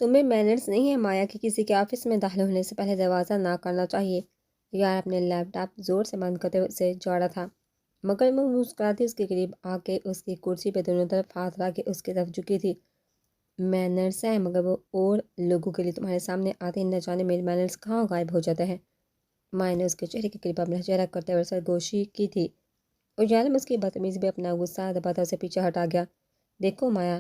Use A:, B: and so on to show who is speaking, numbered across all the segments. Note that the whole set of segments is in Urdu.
A: تمہیں مینرز نہیں ہے مایا کہ کسی کے آفس میں داخل ہونے سے پہلے دروازہ نہ کرنا چاہیے؟ یار اپنے لیپ ٹاپ زور سے بند کرتے اسے جاڑا تھا، مگر وہ مسکراتی اس کے قریب آ کے اس کی کرسی پہ دونوں طرف ہاتھ لا کے اس کی طرف جھکی تھی۔ مینرز ہیں مگر وہ اور لوگوں کے لیے تمہارے سامنے آتے ہی نہ جانے میرے مینرز کہاں غائب ہو جاتے ہیں۔ مایا نے اس کے چہرے کے قریب اپنا چہرہ کرتے ہوئے سرگوشی کی تھی اور یارم اس کی بدتمیزی بھی اپنا غصہ دباتا اسے پیچھے ہٹا گیا۔ دیکھو مایا،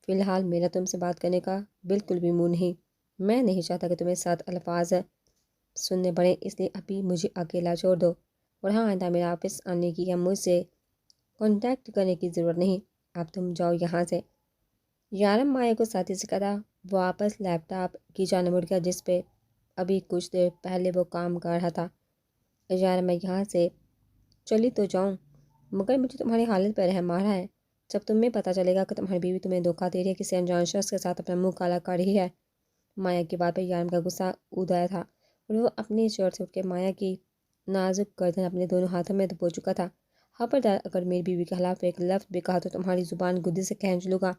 A: فی الحال میرا تم سے بات کرنے کا بالکل بھی منہ نہیں۔ میں نہیں چاہتا کہ تمہیں 7 الفاظ سننے پڑیں، اس لیے ابھی مجھے اکیلا چھوڑ دو، اور ہاں آئندہ میرا آفس آنے کی یا مجھ سے کانٹیکٹ کرنے کی ضرورت نہیں۔ اب تم جاؤ یہاں سے۔ یارم مایا کو ساتھی سے کہا واپس لیپ ٹاپ کی جانب مڑ گیا جس پہ ابھی کچھ دیر پہلے وہ کام کر رہا تھا۔ یارم میں یہاں سے چلی تو جاؤں، مگر مجھے تمہاری حالت پہ رحم آ رہا ہے۔ جب تمہیں پتہ چلے گا کہ تمہاری بیوی تمہیں دھوکہ دے رہی ہے، کسی انجان شخص کے ساتھ اپنا منہ کالا کر رہی ہے۔ مایا کی بات پہ یارم کا غصہ ادایا تھا اور وہ اپنی چیئر سے اٹھ کے مایا کی نازک گردن اپنے دونوں ہاتھوں میں دبو چکا تھا۔ خبردار اگر میری بیوی کے خلاف ایک لفظ بھی کہا تو تمہاری زبان گدی سے کھینچ لوں گا۔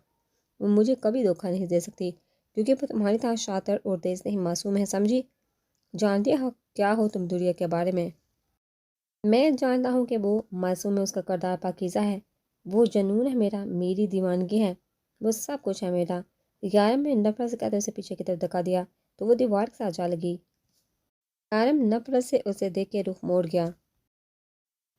A: وہ مجھے کبھی دھوکہ نہیں دے سکتی کیونکہ وہ تمہاری طرح شاطر اور تیز نہیں، معصوم ہے، سمجھی؟ جانتی ہو کیا ہو تم دنیا کے بارے میں؟ میں جانتا ہوں کہ وہ معصوم ہے، اس کا کردار پاکیزہ ہے، وہ جنون ہے میرا، میری دیوانگی ہے، وہ سب کچھ ہے میرا۔ یارم نے نفرت سے کہتے اسے پیچھے کی طرف دھکا دیا تو وہ دیوار کے ساتھ جا لگی۔ یارم نفرت سے اسے دیکھ کے رخ موڑ گیا۔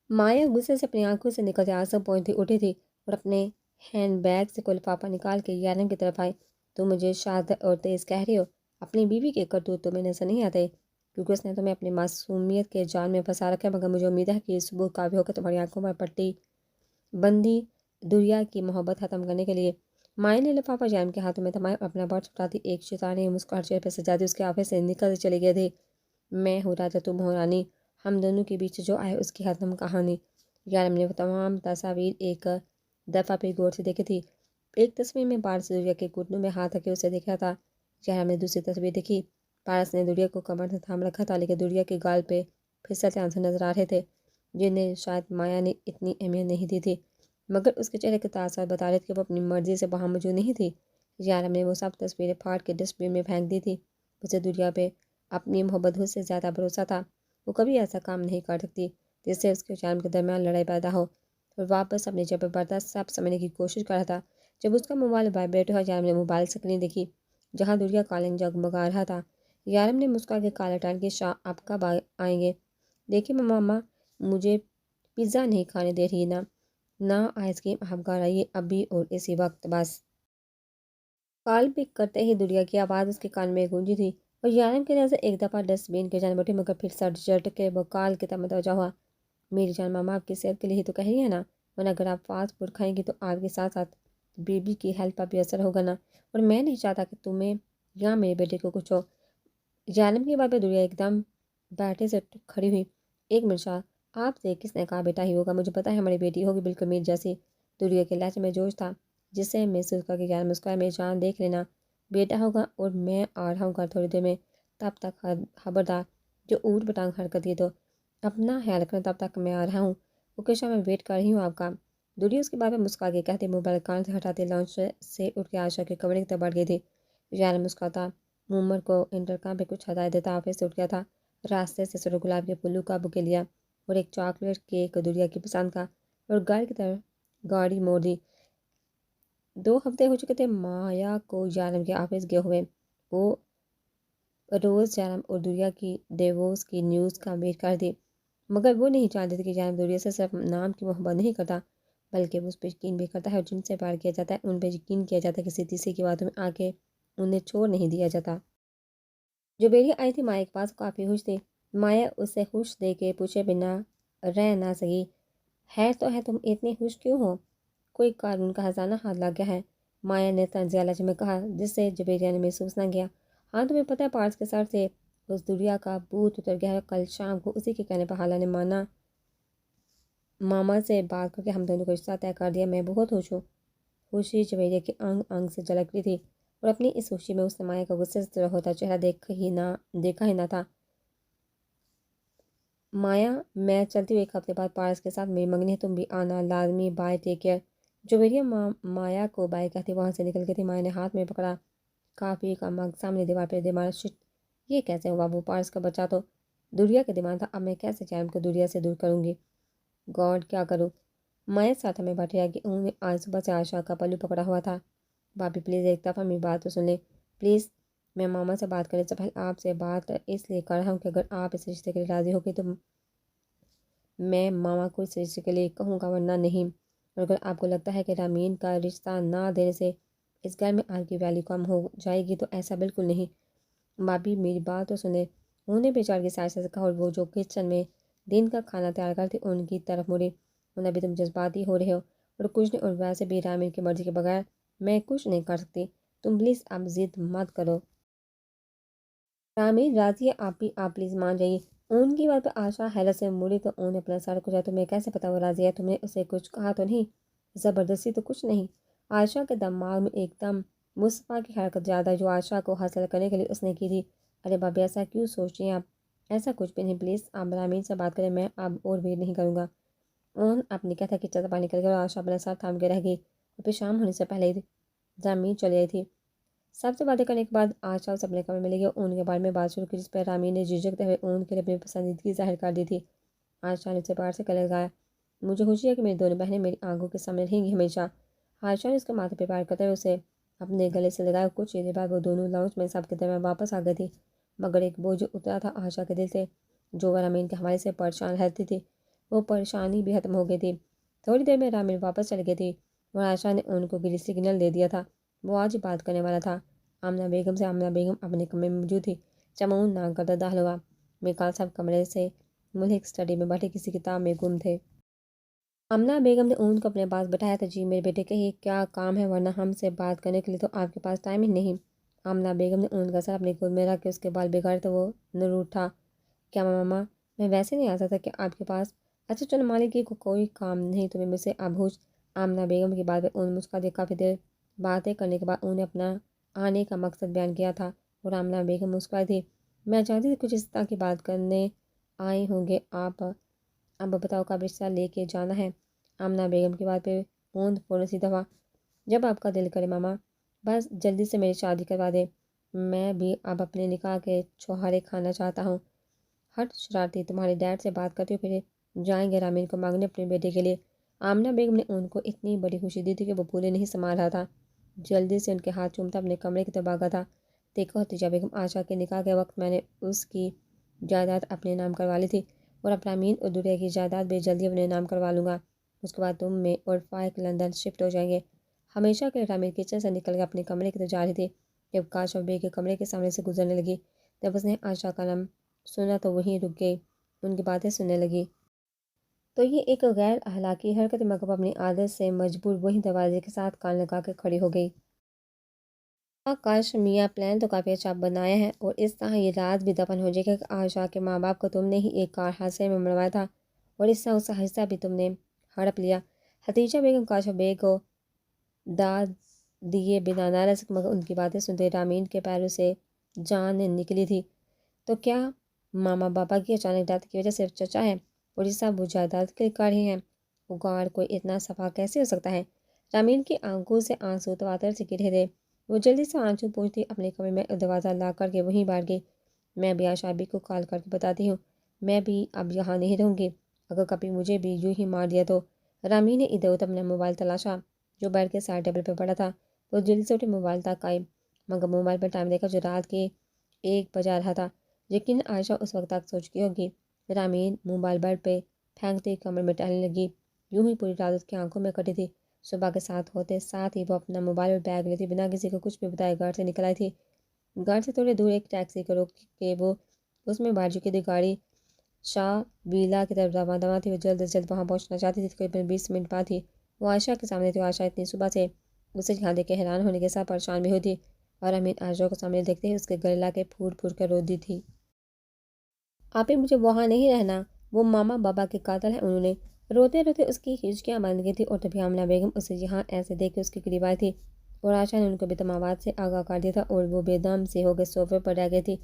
A: مایا غصے سے اپنی آنکھوں سے نکلتے آنسو پوچھتی اٹھی تھی اور اپنے ہینڈ بیگ سے کوئی لفافہ نکال کے یارم کی طرف آئی۔ تم مجھے شاطر اور تیز کہہ رہی ہو، اپنی بیوی کے کرتوت تمہیں نظر نہیں آتے کیونکہ اس نے تمہیں اپنی معصومیت کے جال میں پھنسا رکھا ہے، مگر مجھے امید ہے کہ یہ ثبوت کافی ہوگا تمہاری آنکھوں پر پٹی بندی دنیا کی محبت ختم کرنے کے لیے۔ مایا نے لفافہ یارم کے ہاتھوں میں تھمایا اور اپنا برس اٹھاتی ایک شیطانی مسکراہٹ چہرے پہ سجاتی اس کے آفس سے نکل چلی گئی تھی۔ میں ہوں راجا، تم ہو رانی، ہم دونوں کے بیچ جو آئے اس کی ختم کہانی۔ یارم نے وہ تمام تصاویر ایک دفعہ پہ غور سے دیکھی تھی۔ ایک تصویر میں پارس دوریا کے گھٹنوں میں ہاتھ رکھے اسے دیکھ رہا تھا۔ یارم نے دوسری تصویر دیکھی، پارس نے دوریا کو کمر سے تھام رکھا تھا، لیکن دوریا کے گال پہ پھسلتے آنسو نظر آ رہے تھے جنہیں شاید مایا نے اتنی اہمیت نہیں دی تھی، مگر اس کے چہرے کے تاثرات بتا رہے تھے کہ وہ اپنی مرضی سے وہاں موجود نہیں تھی۔ یارم نے وہ سب تصویریں پھاڑ کے ڈسٹ بن میں پھینک دی تھی۔ اسے دوریا پہ اپنی محبت سے زیادہ بھروسہ تھا، وہ کبھی ایسا کام نہیں کر سکتی جس سے اس کے یارم کے درمیان لڑائی پیدا ہو، اور واپس اپنی جبر برداشت سب سمجھنے کی کوشش کر رہا تھا۔ جب اس کا موبائل وائبریٹ ہوا، یارم نے موبائل سکرین دیکھی جہاں دوریا کالنگ جگمگا رہا تھا۔ یارم نے مسکرا کے کالا ٹال کے شاہ آپ کب آئیں گے؟ دیکھیے ماما، مجھے پیزا نہیں کھانے دے رہی نہ آئس کریم، آپ گھر آئیے ابھی اور اسی وقت بس۔ کال پک کرتے ہی دوریا کی آواز اس کے کان میں گونجی تھی اور یارم کی نظر ایک دفعہ ڈسٹ بن کی جانب اٹھی، مگر پھر سر جھٹ کے وہ کال کی طرف متوجہ ہوا۔ میری جان ماما آپ کی صحت کے لیے ہی تو کہہ رہی ہے نا، ورنہ اگر آپ فاسٹ فوڈ کھائیں گی تو آپ کے ساتھ ساتھ بیبی کی ہیلتھ پر بھی اثر ہوگا نا، اور میں نہیں چاہتا کہ تمہیں یا میرے بیٹے کو کچھ ہو۔ یارم کی بات پہ دوریا ایک دم بیٹھے سے کھڑی ہوئی۔ ایک منٹ شاہ، آپ سے کس نے کہا بیٹا ہی ہوگا؟ مجھے پتا ہے ہماری بیٹی ہوگی، بالکل میری جیسی۔ دوریا کے لہجے میں جوش تھا جس سے محسوس کر کے یارم مسکرایا، میری جان دیکھ لینا، بیٹا ہوگا اور میں آ رہا ہوں گھر تھوڑی دیر میں، تب تک خبردار جو اوٹ پٹانگ حرکت کی تو اپنا خیال رکھنا، تب تک میں آ رہا ہوں۔ اوکے شاہ، میں ویٹ کر رہی ہوں آپ کا۔ دوریا اس کے بعد میں مسکرا کے کہتے موبائل کان سے ہٹاتے لانچ سے اٹھ کے آشا کے کمرے کی طرف بڑھ گئی تھی۔ یارم مسکراتا مومر کو انٹرکام پہ کچھ ہدایت دیتا آفس سے اٹھ گیا تھا۔ راستے سے سر گلاب کے پھولوں کا بکے لیا اور ایک چاکلیٹ کیک دوریا کی پسند کا، اور گھر کی طرف گاڑی موڑ دی۔ 2 ہفتے ہو چکے تھے مایا کو یارم کے آفس گئے ہوئے۔ وہ روز یارم اور دوریا کی ڈیوورس کی نیوز کا ویٹ کر دی، مگر وہ نہیں جانتی تھی کہ یارم دوریا سے صرف نام کی محبت نہیں کرتا بلکہ وہ اس پہ یقین بھی کرتا ہے، اور جن سے پیار کیا جاتا ہے ان پہ یقین کیا جاتا ہے، کسی تیسرے کی باتوں میں آ کے انہیں چھوڑ نہیں دیا جاتا۔ جو بیٹی آئی تھی مایا کے پاس کافی خوش تھی۔ مایا اسے خوش دیکھ کے پوچھے بنا رہ نہ سکی، خیر تو ہے، تم اتنی خوش کیوں ہو؟ کوئی قانون کا خزانہ ہاتھ لگ گیا ہے؟ مایا نے طنزیہ لہجے میں کہا جس سے جبیریہ نے محسوس نہ کیا۔ ہاں تمہیں پتہ ہے پارس کے سر سے اس دوریا کا بھوت اتر گیا ہے، کل شام کو اسی کے کہنے پر حالہ نے ماما سے بات کر کے ہم دونوں کو رشتہ طے کر دیا، میں بہت خوش ہوں۔ خوشی جبیریہ کے انگ انگ سے جھلک رہی تھی اور اپنی اس خوشی میں اس نے مایا کا غصے سے طرح ہوتا چہرہ دیکھا ہی نہ تھا۔ مایا، میں چلتی ہوں، ایک ہفتے بعد پارس کے ساتھ میری منگنی ہے، تم بھی آنا لازمی، بائے، ٹیک کیئر۔ جبیریہ مایا کو بائے کہتی وہاں سے نکل گئی تھی۔ مایا نے ہاتھ میں پکڑا کافی کا مگ سامنے دیوار پہ دماغ شٹ، یہ کیسے ہوا؟ وہ پارس کا بچہ تو دنیا کا دماغ تھا، اب میں کیسے چین کو دنیا سے دور کروں گی؟ گاڈ کیا کروں؟ مائع ساتھ ہمیں بیٹھ رہا کہ انہوں نے آج صبح سے عائشہ کا پلو پکڑا ہوا تھا۔ بھابھی پلیز ایک دفعہ میری بات تو سن لیں پلیز، میں ماما سے بات کرنے سے پہلے آپ سے بات اس لیے کر رہا ہوں کہ اگر آپ اس رشتے کے لیے راضی ہو گئی تو میں ماما کو اس رشتے کے لیے کہوں گا، ورنہ نہیں۔ اور اگر آپ کو لگتا ہے کہ رامین کا رشتہ نہ دینے سے اس گھر میں آپ کی ویلیو کم ہو جائے گی تو ایسا بالکل نہیں۔ بھابھی میری بات تو سنیں، انہوں نے بیچار کی سائز سے کہا اور وہ جو کچن میں دن کا کھانا تیار کرتی ان کی طرف مڑی۔ انہیں ابھی تم جذباتی ہو رہے ہو اور کچھ نہیں، اور ویسے بھی رامین کی مرضی کے بغیر میں کچھ نہیں کر سکتی، تم پلیز اب ضد مت کرو۔ رامین راضی ہے، آپ پلیز مان جائیے۔ ان کی بات پہ آشا حیرت سے مڑی تو انہیں اپنا سر کچلا، تمہیں کیسے پتا وہ راضی ہے؟ تم نے اسے کچھ کہا تو نہیں؟ زبردستی تو کچھ نہیں۔ عائشہ کے دماغ میں ایک دم مصطفیٰ کی حرکت زیادہ جو عائشہ کو حاصل کرنے کے لیے اس نے کی تھی۔ ارے بھابھی ایسا کیوں سوچ رہی ہیں آپ؟ ایسا کچھ بھی نہیں، پلیز آپ رامین سے بات کریں، میں اب اور ویٹ نہیں کروں گا۔ اون اپنی کہتا کچن سے باہر نکل گیا اور عائشہ اپنا ساتھ تھام کے رہ گئی اور پھر شام ہونے سے پہلے ہی رامین چلی آئی تھی۔ سب سے باتیں کرنے کے بعد عائشہ اسے اپنے کمرے میں لے گئی اور اون کے بارے میں بات شروع کی، جس پر رامین نے جھجکتے ہوئے اون کے لیے اپنی پسندیدگی ظاہر کر دی تھی۔ عائشہ نے اسے پیار سے گلے لگایا۔ مجھے خوشی ہے کہ میری دونوں بہنیں میری آنکھوں کے سامنے رہیں گی ہمیشہ۔ عائشہ نے اس کے ماتھے پہ پیار کرتے ہوئے اسے اپنے گلے سے لگایا۔ کچھ دیر بعد وہ دونوں لاؤنج میں سب کے درمیان واپس آ گئی تھی، مگر ایک بوجھ اترا تھا عائشہ کے دل سے جو وہ رامین کے حوالے سے پریشان رہتی تھی، وہ پریشانی بھی ختم ہو گئی تھی۔ تھوڑی دیر میں رامین واپس چل گئی تھی اور عائشہ نے ان کو گرین سگنل دے دیا تھا، وہ آج بات کرنے والا تھا آمنہ بیگم سے۔ آمنہ بیگم اپنے کمرے میں موجود تھی، چمون نہ کرتا داخل ہوا۔ میکال صاحب کمرے سے ملحق اسٹڈی میں بیٹھے کسی کتاب میں گم تھے۔ آمنہ بیگم نے ان کو اپنے پاس بٹھایا تھا۔ جی میرے بیٹے، کہیے کیا کام ہے، ورنہ ہم سے بات کرنے کے لیے تو آپ کے پاس ٹائم ہی نہیں۔ آمنہ بیگم نے ان کا سر اپنی گود میں رکھ کے اس کے بال بگاڑے تو وہ نر اٹھا۔ کیا ماما، میں ویسے نہیں آ سکتا کہ آپ کے پاس؟ اچھا چلو، مالکی کو کوئی کام نہیں، تمہیں مجھ سے ابھوج۔ آمنہ بیگم کی بات پہ ان مسکا دے۔ کافی دیر باتیں کرنے کے بعد انہیں اپنا آنے کا مقصد بیان کیا تھا اور آمنہ بیگم مسکرائی تھی۔ میں چاہتی تھی کچھ اس طرح کی بات کرنے آئے ہوں گے آپ، اب بتاؤ کب رشتہ لے کے جانا ہے؟ آمنہ بیگم کی بات پہ اون فوراً سیدھا ہوا۔ جب آپ کا دل کرے ماما، بس جلدی سے میری شادی کروا دے، میں بھی اب اپنے نکاح کے چھوہارے کھانا چاہتا ہوں۔ ہٹ شرارتی، تمہارے ڈیڈ سے بات کرتے ہو پھر جائیں گے رامین کو مانگنے اپنے بیٹے کے لیے۔ آمنہ بیگم نے ان کو اتنی بڑی خوشی دی تھی کہ وہ پھولے نہیں سما رہا تھا، جلدی سے ان کے ہاتھ چومتا اپنے کمرے کی طرف بھاگا تھا۔ دیکھو حتیجہ بیگم، عائشہ کے نکاح کے وقت میں نے اس کی جائیداد اپنے نام کروا لی تھی اور اب رامین اور دوریا کی جائیداد بھی جلدی اپنے نام کروا لوں گا۔ اس کے بعد تم میں اور فائق لندن شفٹ ہو جائیں گے۔ ہمیشہ کے لیے رامین کچن سے نکل کے اپنے کمرے کی طرف جا رہی تھی جب کاشف بیگ کے کمرے کے سامنے سے گزرنے لگی۔ جب اس نے عائشہ کا نام سنا تو وہیں رک گئی، ان کی باتیں سننے لگی۔ تو یہ ایک غیر اخلاقی حرکت، مگر اپنی عادت سے مجبور وہیں دروازے کے ساتھ کان لگا کے کھڑی ہو گئی۔ کاش میاں، پلان تو کافی اچھا بنایا ہے اور اس طرح یہ رات بھی دفن ہو جائے گا کہ عائشہ کے ماں باپ کو تم نے ہی ایک کار حادثے میں مروایا تھا اور اس طرح اس کا حصہ بھی تم نے ہڑپ لیا۔ حتیجہ بیگم کاشف بیگ کو داد دیے بنا نہ رہ سکتی، مگر ان کی باتیں سنتے رامین کے پیروں سے جان نکلی تھی۔ تو کیا ماما بابا کی اچانک ڈیتھ کی وجہ سے چچا ہے اور یہ سب وہ جائیداد کے کر رہے ہیں؟ اگاڑ کوئی اتنا صفا کیسے ہو سکتا ہے؟ رامین کی آنکھوں سے آنسو تواتر سے گر رہے تھے۔ وہ جلدی سے آنسو پوچھتی اپنے کمرے میں دروازہ لا کر کے وہیں بیٹھ گئی۔ میں بھی عائشہ بی کو کال کر کے بتاتی ہوں، میں بھی اب یہاں نہیں رہوں گی، اگر کبھی مجھے بھی یوں ہی مار دیا تو۔ رامین نے ادھر ادھر اپنا موبائل تلاشا جو بیڈ کے سائڈ ٹیبل پہ پڑا تھا۔ وہ جلدی سے اٹھے موبائل تک آئی، مگر موبائل پر ٹائم دیکھا جو رات کے 1 بجا رہا تھا۔ یقین عائشہ اس وقت تک سوچ چکی ہوگی۔ رامین موبائل بیڈ پہ پھینکتے کمرے میں ٹہلنے لگی، یوں ہی پوری رات اس کی آنکھوں میں کٹی تھی۔ صبح کے ساتھ ہوتے ساتھ ہی وہ اپنا موبائل اور بیگ لیتی بنا کسی کو کچھ بھی بتائے گھر سے نکل آئی تھی۔ گھر سے تھوڑے دور ایک ٹیکسی کو روک کے وہ اس میں بیٹھ چکی تھی۔ گاڑی شاہ ویلا کی طرف رواں تھی، وہ جلد از جلد وہاں پہنچنا چاہتی تھی۔ تقریباً 20 منٹ بعد ہی وہ عائشہ کے سامنے تھی۔ عائشہ اتنی صبح سے اسے یہاں دیکھ کے حیران ہونے کے ساتھ پریشان بھی ہوتی اور امین عائشہ کو سامنے دیکھتے ہی اس کے گلے لا کے پھوٹ پھوٹ کر رو دی تھی۔ آپ مجھے وہاں نہیں رہنا، وہ ماما بابا کے قاتل ہیں انہوں نے۔ روتے روتے اس کی ہچکیاں بند گئی تھی اور تبھی آمنہ بیگم اسے یہاں ایسے دیکھ کے اس کے قریب آئی تھی اور عائشہ نے ان کو بیتمامات سے آگاہ کر دیا تھا اور وہ بے دم سے ہو کے صوفے پر رہ گئی تھی۔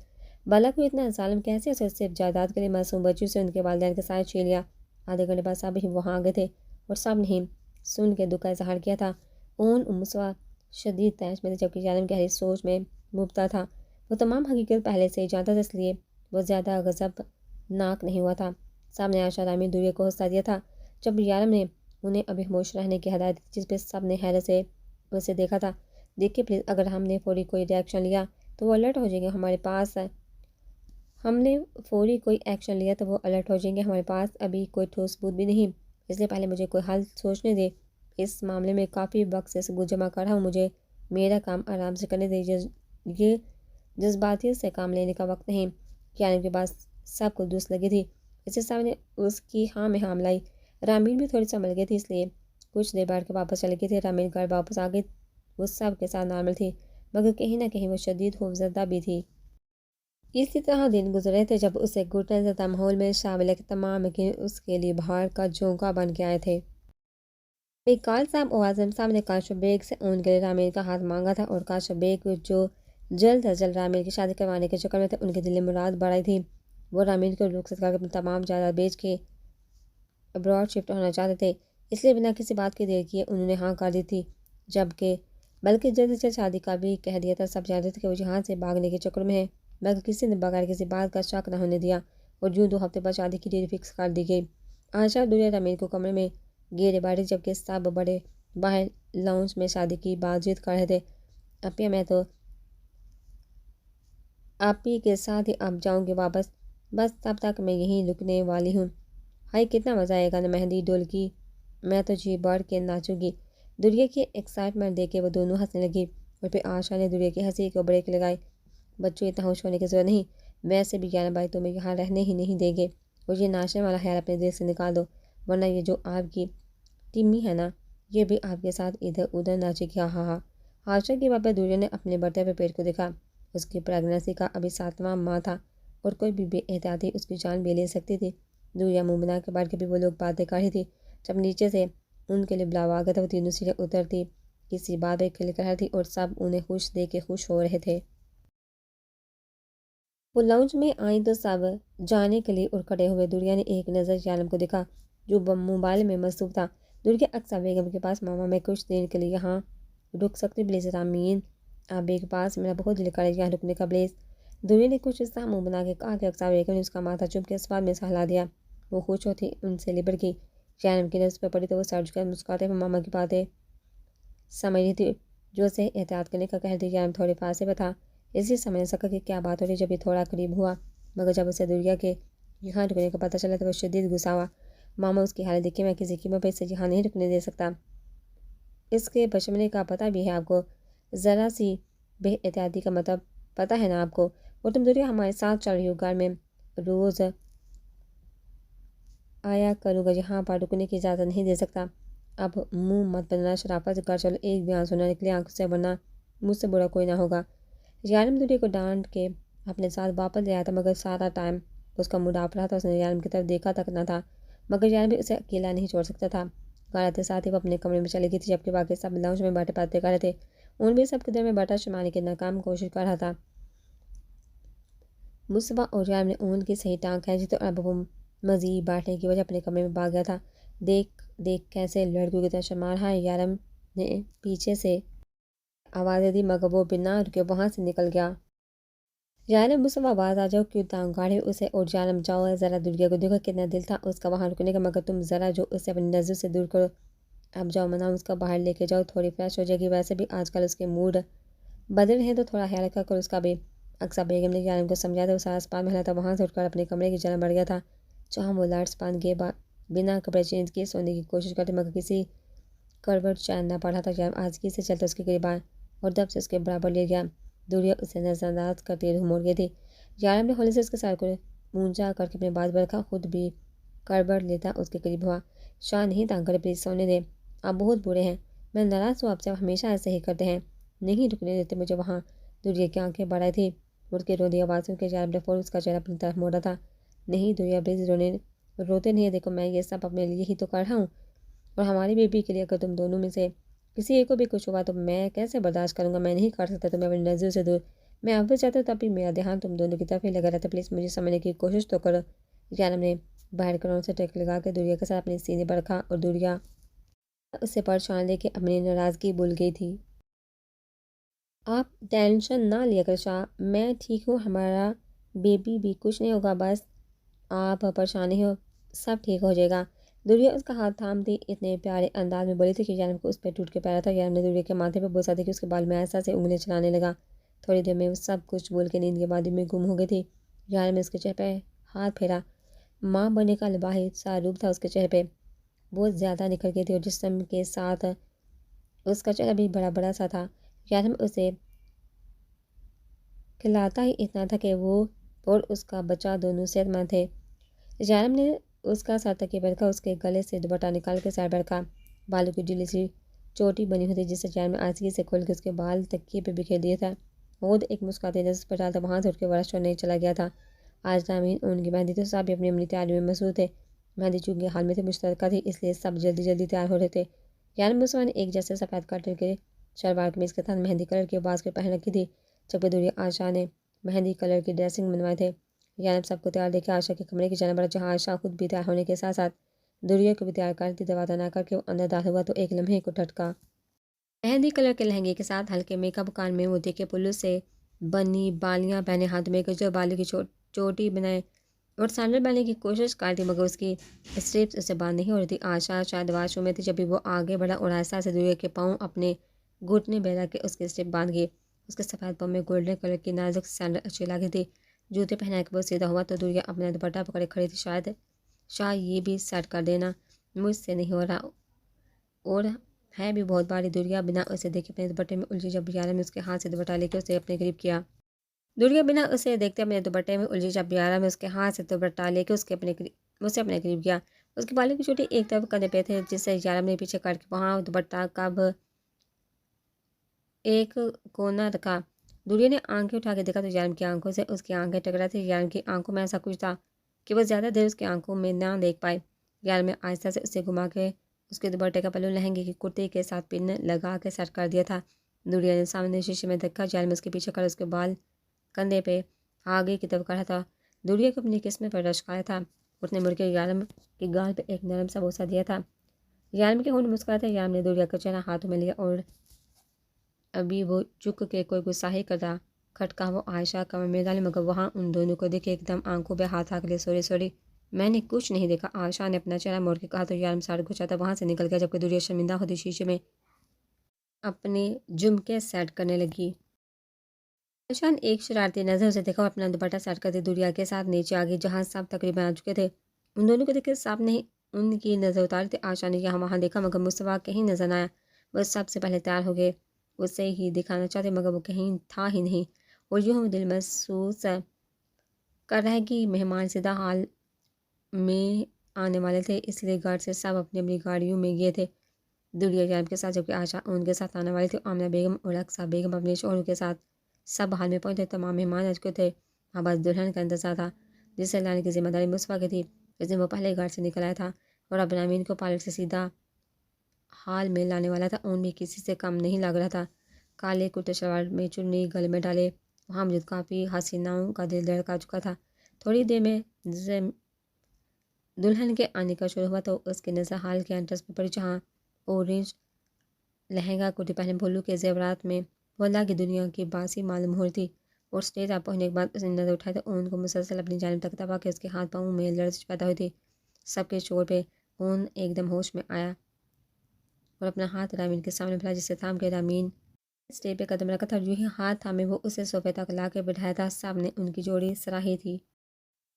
A: بھلا کوئی اتنا ظالم کیسے اسے صرف جائیداد کے لیے معصوم بچیوں سے ان کے والدین کے ساتھ چھین لیا؟ آدھے گھنٹے بعد سب ہی وہاں آ گئے تھے اور سب نے سن کے دکھ کا اظہار کیا تھا۔ اون مسوا شدید تیش میں تھی جبکہ جانم گہری سوچ میں مبتلا تھا۔ وہ تمام حقیقت پہلے سے ہی جانتا تھا، اس لیے وہ زیادہ غضب ناک نہیں ہوا تھا۔ سامنے آشا رامین دوریا کو حوصلہ دیا تھا۔ جب یارم نے انہیں ابھی خاموش رہنے کی ہدایت دی جس پہ سب نے حیرت سے اسے دیکھا تھا۔ دیکھیے پلیز، اگر ہم نے فوری کوئی ریئیکشن لیا تو وہ الرٹ ہو جائیں گے ہمارے پاس ہم نے فوری کوئی ایکشن لیا تو وہ الرٹ ہو جائیں گے ہمارے پاس ابھی کوئی ٹھوس ثبوت بھی نہیں، اس لیے پہلے مجھے کوئی حل سوچنے دے۔ اس معاملے میں کافی وقت سے ثبوت جمع کر رہا ہوں، مجھے میرا کام آرام سے کرنے دے، یہ جذباتیت سے کام لینے کا وقت نہیں۔ یعنی کے بعد سب کو دوست لگی تھی، اس سے سامنے اس کی ہاں میں ہاں ملائی۔ رامین بھی تھوڑی سنبھل گئی تھی، اس لیے کچھ دیر بیٹھ کے واپس چلی گئی تھی۔ رامین گھر واپس آ گئی، وہ سب کے ساتھ نارمل تھی، مگر کہیں نہ کہیں وہ شدید خوفزدہ بھی تھی۔ اسی طرح دن گزر رہے تھے جب اسے گھٹنے زدہ ماحول میں شامل کے تمام یقین اس کے لیے باہر کا جھونکا بن کے آئے تھے۔ اقبال صاحب اور اعظم صاحب نے کاشف بیگ سے اون کے لیے رامین کا ہاتھ مانگا تھا، اور کاشف بیگ جو جلد از جلد رامین کی شادی کروانے کے چکر میں تھے، ان کی دلی مراد بڑھائی تھی۔ وہ رامین کو رخصت کر کے اپنی تمام جائیداد بیچ کے ابراڈ شفٹ ہونا چاہتے تھے، اس لیے بنا کسی بات کی دیر کیے انہوں نے ہاں کر دی تھی، بلکہ جلد از جلد شادی کا بھی کہہ دیا تھا۔ سب جانتے تھے کہ وہ یہاں سے بھاگنے کے چکر میں ہے، مگر کسی نے بغیر کسی بات کا شک نہ ہونے دیا، اور یوں 2 ہفتے بعد شادی کی ڈیٹ فکس کر دی گئی۔ عائشہ اور دوریا رامین کو کمرے میں گھیرے بیٹھے جبکہ سب بڑے باہر لاؤنج میں شادی کی بات چیت کر رہے تھے۔ اپیا میں تو آپ ہی کے ساتھ ہی اب جاؤں گی واپس، بس تب تک میں یہیں رکنے والی ہوں۔ ہائی کتنا مزہ آئے گا نا مہندی ڈولکی، میں تو جی بڑھ کے ناچوں گی۔ دوریا کی ایکسائٹمنٹ دیکھ کے وہ دونوں ہنسنے لگی، اور پھر عائشہ نے دوریا کی ہنسی کو بریک لگائی۔ بچوں اتنا ہوش ہونے کی ضرورت نہیں، ویسے بھی 11 بھائی تمہیں یہاں رہنے ہی نہیں دیں گے، اور یہ ناچنے والا خیال اپنے دل سے نکال دو، ورنہ یہ جو آپ کی ٹمی ہے نا، یہ بھی آپ کے ساتھ ادھر ادھر ناچے گی۔ ہاں ہاں ہاں۔ عائشہ کی بات پہ دوریا نے اپنے بڑھتے ہوئے پیٹ کو دیکھا۔ اس کی پریگننسی کا ابھی 7واں ماہ تھا، اور کوئی بھی بے احتیاطی اس کی جان بھی لے سکتی تھی۔ دوریا منہ بنا کے بیٹھ کے بھی وہ لوگ باتیں کر رہی تھی۔ جب نیچے سے ان کے لیے بلاوا آ گیا تھا، وہ تینوں سیڑھیاں اترتی کسی بات پہ کھل کر تھی، اور سب انہیں خوش دیکھ کے خوش ہو رہے تھے۔ وہ لاؤنج میں آئیں تو سب جانے کے لیے اٹھ کھڑے ہوئے۔ دوریا نے ایک نظر یعلم کو دیکھا جو موبائل میں مصروف تھا۔ دوریا اقصیٰ بیگم کے پاس، ماما میں کچھ دیر کے لیے یہاں رک سکتی پلیز؟ رامین آپ کے پاس، میرا بہت دل کرے یہاں رکنے کا پلیز۔ دوریا نے کچھ اس طرح منہ بنا کے کہا کہ اقصیٰ بیگم نے اس کا ماتھا چوم کے اس بات میں سہلا دیا۔ وہ خوش ہوتی ان سے لبڑ گئی۔ یعلم کی نظر پہ پڑی تو وہ سر جھکا مسکراتے ہوئے ماما کی باتیں سمجھ رہی تھی جو اسے احتیاط کرنے کا کہہ دی۔ یعلم تھوڑے فاصلے پہ تھا، اس لیے سمجھ نہ سکا کہ کیا بات ہو رہی۔ جب یہ تھوڑا قریب ہوا، مگر جب اسے دوریا کے یہاں رکنے کا پتہ چلا تو وہ شدید غصہ ہوا۔ ماما اس کی حالت دیکھیے، میں کسی قیمت پہ اسے یہاں نہیں رکنے دے سکتا۔ اس کے بچپنے کا پتہ بھی ہے آپ کو، ذرا سی بے احتیاطی کا مطلب پتہ ہے نا آپ کو، اور تم دوریا ہمارے ساتھ چل رہی ہو، گھر میں روز آیا کروں گا، یہاں پر رکنے کی اجازت نہیں دے سکتا۔ اب منہ مت بنانا، شرافت سے گھر چلو، ایک بیان سنا نکلے آنکھ سے، ورنہ مجھ سے برا کوئی نہ ہوگا۔ یعلم دوریا کو ڈانٹ کے اپنے ساتھ واپس لے آیا تھا، مگر سارا ٹائم اس کا موڈ آف رہا تھا، اس نے یعلم کی طرف دیکھا تک نہ تھا، مگر یعلم بھی اسے اکیلا نہیں چھوڑ سکتا تھا۔ گھر آتے ساتھ ہی وہ اپنے کمرے میں چلی گئی تھی، جبکہ باقی سب لاؤنج میں بیٹھے باتیں کر رہے تھے۔ ان بھی سب کے در میں بیٹھا شمانے کی ناکام کوشش کر رہا تھا۔ مصباح اور یعلم نے اون کی صحیح ٹانگ کھینچی تھی، اور اب وہ مزید بیٹھنے کی وجہ اپنے کمرے میں بھاگ گیا تھا۔ دیکھ کیسے لڑکیوں کی طرح شرما رہا ہے، یعلم نے پیچھے سے آوازیں دی، مگر وہ بنا رکے وہاں سے نکل گیا۔ یعلم مصباح آواز آ جاؤ کیوں ٹانگ گاڑی اسے، اور یعلم جاؤ ذرا دوریا کو دیکھو، کتنا دل تھا اس کا وہاں رکنے کا، مگر تم ذرا جو اسے اپنی نظر سے دور کرو۔ اب جاؤ مناؤ اس کا، باہر لے کے جاؤ، تھوڑی فریش ہو جائے گی، ویسے بھی آج کل اس کے موڈ بدل رہے ہیں تو تھوڑا خیال رکھا کرو اس کا بھی۔ اقصیٰ بیگم نے یعلم کو سمجھایا تھا، وہ سارا سامان میں ہلا تھا، وہاں سے اٹھ کر اپنے کمرے کی جانب بڑھ گیا تھا، جہاں وہ لائٹس بند کیے بنا کپڑے چینج کیے سونے کی کوشش کرتے، مگر کسی کروٹ چین نہ پڑا تھا۔ یعلم آجزی سے چلتا اس کے قریب آیا اور دب سے اس کے برابر لے گیا۔ دوریا اسے نظر انداز کرتی روح موڑ گئی تھی۔ یعلم نے ہولے سے اس کے سر کو اونچا کر کے اپنے بات پر رکھا، خود بھی کروٹ لیتا اس کے قریب ہوا۔ شاہ نہیں تنگ کرے پلیز، سونے دیں، آپ بہت برے ہیں، میں ناراض ہوں آپ سے، آپ ہمیشہ ایسے ہی کرتے ہیں، نہیں رکنے دیتے مجھے وہاں۔ دوریا کی آنکھیں بڑھ آئی تھی، اٹھ کے رودی آواز سن کے یعلم نے فوراً اس کا چہرہ اپنی طرف موڑا تھا۔ نہیں دوریا پلیز، روتے نہیں، دیکھو میں یہ سب اپنے لیے ہی تو کر رہا ہوں، اور ہماری بیبی کے لیے، اگر تم دونوں میں سے کسی ایک کو بھی کچھ ہوا تو میں کیسے برداشت کروں گا، میں نہیں کر سکتا تمہیں اپنی نظروں سے دور، میں اب بھی چاہتا ہوں، تب بھی میرا دھیان تم دونوں کی طرف ہی لگا رہتا، پلیز مجھے سمجھنے کی کوشش تو کرو۔ یعلم نے باہر کروڑ سے ٹیک لگا کے دوریا کے ساتھ اپنے سینے پر رکھا، اور دوریا اس سے پریشان لے کے اپنی ناراضگی بھول گئی تھی۔ آپ ٹینشن نہ لیا کر شاہ، میں ٹھیک ہوں، ہمارا بیبی بھی کچھ نہیں ہوگا، بس آپ پریشان نہیں ہو، سب ٹھیک ہو جائے گا۔ دوریا اس کا ہاتھ تھامتی اتنے پیارے انداز میں بولی تھی کہ جانب کو اس پہ ٹوٹ کے پیارا تھا۔ جانب نے دوریا کے ماتھے پہ بوسا تھی کہ اس کے بال میں ایسا سے انگلیاں چلانے لگا۔ تھوڑی دیر میں وہ سب کچھ بول کے نیند کے وادی میں گم ہو گئی تھی۔ جانب نے اس کے چہرے پہ ہاتھ پھیرا، ماں بننے کا لباحث سا روپ تھا اس کے چہرے پہ، بہت زیادہ نکھر گئی تھی اور جسم کے ساتھ اس کا چہرہ بھی بڑا بڑا سا تھا۔ جانب اسے کھلاتا ہی اتنا تھا کہ وہ اور اس کا بچہ دونوں صحت مند تھے۔ جانب نے اس کا سر تکیے پہ رکھا، اس کے گلے سے دوپٹہ نکال کے سر پہ رکھا، بالوں کی ڈیلی سی چوٹی بنی ہوئی تھی جسے جانب نے آہستگی سے کھول کے اس کے بال تکیے پہ بکھیر دیا تھا۔ خود ایک مسکراتے نظر پر ڈالتا وہاں سے اٹھ کے وہ ریسٹورینٹ نہیں چلا گیا تھا۔ آج رامین ان کی مہندی تو سب اپنی اپنی تیاری میں مصروف تھے۔ مہندی چونکہ حال میں تھی مشترکہ تھی، اس لیے سب جلدی جلدی تیار ہو رہے تھے۔ جانب مسلمان نے ایک جیسے سفید کاٹن کے شلوار قمیض کے ساتھ مہندی کلر کی باسکٹ پہن رکھی تھی، جبکہ دوریا عائشہ نے مہندی کلر کی ڈریسنگ بنوائے تھے۔ جانب سب کو تیار دیکھ کے عائشہ کے کمرے کی جانب بڑھا، جہاں عائشہ خود بھی تیار ہونے کے ساتھ ساتھ دوریا کو بھی تیار کرتی دروازہ نہ کر کے وہ اندر داخل ہوا تو ایک لمحے کو ٹھٹکا۔ مہندی کلر کے لہنگے کے ساتھ ہلکے میک اپ، کان میں موتی کے پلو سے بنی بالیاں پہنے، ہاتھ میں گجر بالوں کی چوٹی بنائے اور سینڈل پہننے کی کوشش کرتی مگر اس کی اسٹریپس اسے باندھ نہیں ہو رہی تھی۔ عائشہ شاید واش روم میں تھی جب بھی وہ آگے بڑھا اور ایسا سے دوریا کے پاؤں اپنے گھٹنے پہ رکھ کے اس کی اسٹریپ باندھ گئی۔ اس کے سفید پاؤں میں گولڈن کلر کی نازک سینڈل اچھی لگی تھی۔ جوتے پہنا کے وہ سیدھا ہوا تو دوریا اپنا دوپٹہ پکڑے کھڑی تھی۔ شاید شاہ یہ بھی سیٹ کر دینا، مجھ سے نہیں ہو رہا اور ہے بھی بہت باری۔ دوریا بنا اسے دیکھے اپنے دوپٹے میں الجھی جب یارا نے اس کے ہاتھ سے دوپٹہ لے کے اسے اپنے قریب کیا۔ دوریا بنا اسے دیکھتے اپنے دوپٹے میں الجھی جب یارا میں اس کے ہاتھ سے دوپٹہ لے کے اسے اپنے قریب کیا۔ اس کے بالوں کی چوٹی ایک طرف کندھے پہ تھے جسے یارا نے پیچھے کر کے وہاں دوپٹہ کب ایک کونا رکھا۔ دوریا نے آنکھیں اٹھا کے دیکھا تو یارم کی آنکھوں سے اس کی آنکھیں ٹکرا تھی۔ یارم کی آنکھوں میں ایسا کچھ تھا کہ وہ زیادہ دیر اس کی آنکھوں میں نہ دیکھ پائے۔ یارم نے آہستہ سے اسے گھما کے اس کے دوپٹے کا پلو لہنگے کی کرتی کے ساتھ پن لگا کے سیٹ کر دیا تھا۔ دوریا نے سامنے شیشے میں دیکھا، یارم اس کے پیچھے کر اس کے بال کندھے پہ آگے کی طرف کرا تھا۔ دوریا کو اپنی قسمت پر رشک آیا تھا، اس نے مڑ کے یارم کے گال پہ ایک نرم سا بوسہ دیا تھا۔ یارم کے ہونٹ مسکرائے تھے۔ یارم نے دوریا کا چہرہ ہاتھوں میں لیا اور ابھی وہ جھک کے کوئی غصہ ہی کر رہا کھٹکا وہ عائشہ کمر میں ڈالے مگر وہاں ان دونوں کو دیکھے ایک دم آنکھوں پہ ہاتھ رکھ لے۔ سوری میں نے کچھ نہیں دیکھا، عائشہ نے اپنا چہرہ موڑ کے کہا تو یارم ساڑھے گھچا تھا وہاں سے نکل گیا جبکہ دوریا شرمندہ ہوتی شیشے میں اپنے جھمکے سیٹ کرنے لگی۔ عائشہ نے ایک شرارتی نظر سے دیکھا اور اپنا دوپٹہ سیٹ کرتے دوریا کے ساتھ نیچے آ گئی جہاں سب تقریباً آ چکے تھے۔ ان دونوں کو دیکھ کے سب نے ان کی نظر اتاری تھی۔ عائشہ نے یہاں وہاں دیکھا مگر مصطفیٰ کہیں نظر نہ آیا۔ وہ سب سے پہلے تیار ہو گئے، اسے ہی دکھانا چاہتے مگر وہ کہیں تھا ہی نہیں اور یوں دل محسوس کر رہا ہے کہ مہمان سیدھا حال میں آنے والے تھے، اس لیے گھر سے سب اپنی اپنی گاڑیوں میں گئے تھے دوریا جانب کے ساتھ، جبکہ عائشہ ان کے ساتھ آنے والی تھی۔ آمنہ بیگم اور اقصیٰ بیگم اپنے شوہروں کے ساتھ سب حال میں پہنچے۔ تمام مہمان آ چکے تھے، وہاں بس دلہن کا انتظار تھا جسے لانے کی ذمہ داری مصطفیٰ کی تھی۔ اس دن وہ پہلے گھر سے نکل آیا تھا اور اب رامین کو پارلر سے سیدھا حال میں لانے والا تھا۔ اون بھی کسی سے کم نہیں لگ رہا تھا، کالے کرتے شلوار میں چنی گلے میں ڈالے وہاں موجود کافی حسیناؤں کا دل دھڑکا چکا تھا۔ تھوڑی دیر میں دلہن کے آنے کا شروع ہوا تو اس کی نظر حال کے انٹرس پہ پڑی جہاں اورنج لہنگا کرتی پہنے بھولو کے زیورات میں وہ اللہ کی دنیا کی باسی معلوم ہو رہی تھی۔ اور اسٹیج پر پہنچنے کے بعد اس نے نظر اٹھائی تو اون کو مسلسل اپنی جانب تکتا ہوا کہ اس کے ہاتھ پاؤں میں لرزش پیدا ہوئی تھی۔ سب کے شور پہ اون ایک دم ہوش میں آیا اور اپنا ہاتھ رامین کے سامنے پھیلا جسے تھام کے رامین اسٹیج پہ قدم رکھا تھا اور یوں ہی ہاتھ تھامے وہ اسے صوفے تک لا کے بٹھایا تھا۔ سب نے ان کی جوڑی سراہی تھی۔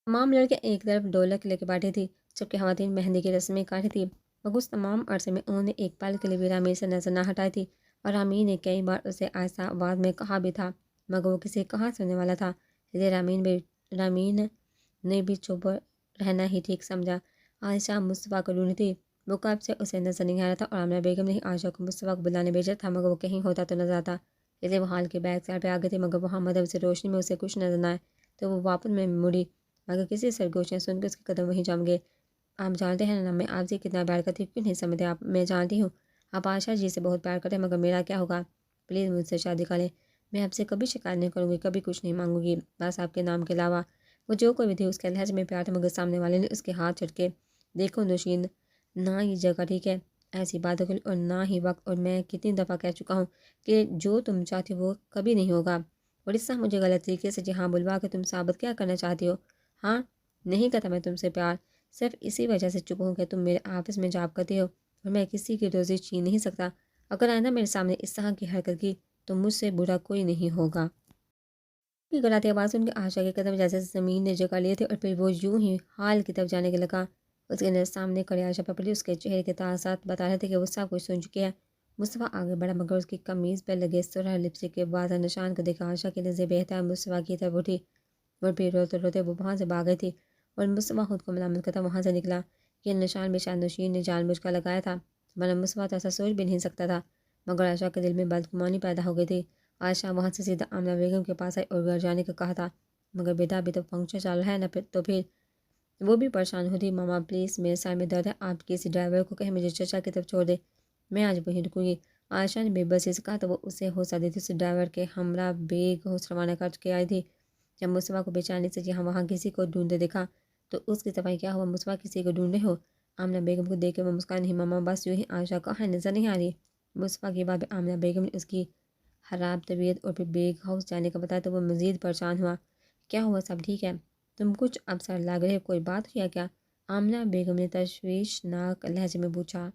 A: تمام لڑکے ایک طرف ڈھولک لے کے بیٹھے تھی جبکہ خواتین مہندی کی رسمیں کر رہی تھی مگر اس تمام عرصے میں انہوں نے ایک پل کے لیے بھی رامین سے نظر نہ ہٹائی تھی اور رامین نے کئی بار اسے آہستہ آواز میں کہا بھی تھا مگر وہ کسی کہاں سننے والا تھا، اس لیے رامین نے بھی چپ رہنا ہی ٹھیک سمجھا۔ عائشہ مصطفیٰ کو ڈھونڈی تھی، وہ کب سے اسے نظر نہیں آ رہا تھا اور آمنہ بیگم نے عائشہ کو مصطفیٰ کو بلانے بھیجا تھا مگر وہ کہیں ہوتا تو نظر آتا، اس لیے وہ حال کے بیک سائڈ پہ آ گئی تھی مگر وہاں مدھو سے روشنی میں اسے کچھ نظر نہ آئے تو وہ واپس میں مڑی مگر کسی سرگوشیاں سن کے اس کے قدم وہیں جم گئے۔ آپ جانتے ہیں نا میں آپ سے کتنا پیار کرتی ہوں، کیوں نہیں سمجھتے آپ؟ میں جانتی ہوں آپ عائشہ جی سے بہت پیار کرتے ہیں مگر میرا کیا ہوگا؟ پلیز مجھ سے شادی کر لیں، میں آپ سے کبھی شکایت نہیں کروں گی، کبھی کچھ نہیں مانگوں گی، بس آپ کے نام کے علاوہ۔ وہ جو کوئی بھی تھی اس کے لہجے میں پیار تھا مگر سامنے والے نے اس کے ہاتھ چھٹکے، دیکھو نوشین نہ یہ جگہ ٹھیک ہے، ایسی باتوں کے لیے اور نہ ہی وقت، اور میں کتنی دفعہ کہہ چکا ہوں کہ جو تم چاہتی ہو وہ کبھی نہیں ہوگا۔ اور اس طرح مجھے غلط طریقے سے جہاں بلوا کے تم ثابت کیا کرنا چاہتی ہو؟ ہاں، نہیں کرتا میں تم سے پیار، صرف اسی وجہ سے چپ ہوں کہ تم میرے آفس میں جاب کرتی ہو اور میں کسی کی روزی چھین نہیں سکتا۔ اگر آئندہ میرے سامنے اس طرح کی حرکت کی تو مجھ سے برا کوئی نہیں ہوگا۔ کی گلاتی آواز ان کے آشا کے قدم جیسے زمین نے جگہ لیے تھے، اور پھر وہ یوں ہی حال کی طرف جانے کے لگا۔ اس کے نظر سامنے کھڑے عائشہ پر پڑی، اس کے چہرے کے تاثرات بتا رہے تھے کہ وہ سب کچھ سن چکی ہے۔ مصطفیٰ آگے بڑھا مگر اس کی قمیض پر لگے سرخ لپسٹک کے واضح نشان کو دیکھا عائشہ کی نظر بہتر مصطفیٰ کی طرف اٹھی، اور پھر روتے روتے وہ وہاں سے بھاگ گئی تھی، اور مصطفیٰ خود کو ملامت کرتا وہاں سے نکلا۔ یہ نشان بھی شاید نوشین نے جان بوجھ کر لگایا تھا، ورنہ مصطفیٰ تو ایسا سوچ بھی نہیں سکتا تھا۔ مگر عائشہ کے دل میں بدگمانی پیدا ہو گئی تھی۔ عائشہ وہاں سے سیدھا آمنہ بیگم کے پاس آئی اور گھر جانے کا کہا تھا، مگر بیٹا ابھی تو فنکشن چل رہا ہے نا، پھر وہ بھی پریشان ہوتی۔ ماما پلیز، میرے سر میں درد ہے، آپ کسی ڈرائیور کو کہیں مجھے چچا کی طرف چھوڑ دے، میں آج وہیں رکوں گی۔ عائشہ نے بے بسی سے کہا تو وہ اسے حوصلہ دیتی اس ڈرائیور کے ہمراہ بیگ ہاؤس روانہ کر کے آئی تھی۔ جب مصطفیٰ کو بیچانی سے یہاں وہاں کسی کو ڈھونڈتے دیکھا تو اس کی صفائی کیا ہوا، مصطفیٰ کسی کو ڈھونڈے ہو؟ آمنہ بیگم کو دیکھ کے وہ مسکرائی، نہیں ماما، بس یوں ہی، عائشہ کہاں نظر نہیں آ رہی؟ مصطفیٰ کی بات پہ آمنہ بیگم نے اس کی خراب طبیعت اور پھر بیگ ہاؤس جانے کا بتایا تو وہ مزید پریشان ہوا۔ کیا ہوا، سب ٹھیک ہے؟ تم کچھ افسر لگ رہے، کوئی بات ہوئی ہے کیا؟ آمنہ بیگم نے تشویشناک لہجے میں پوچھا۔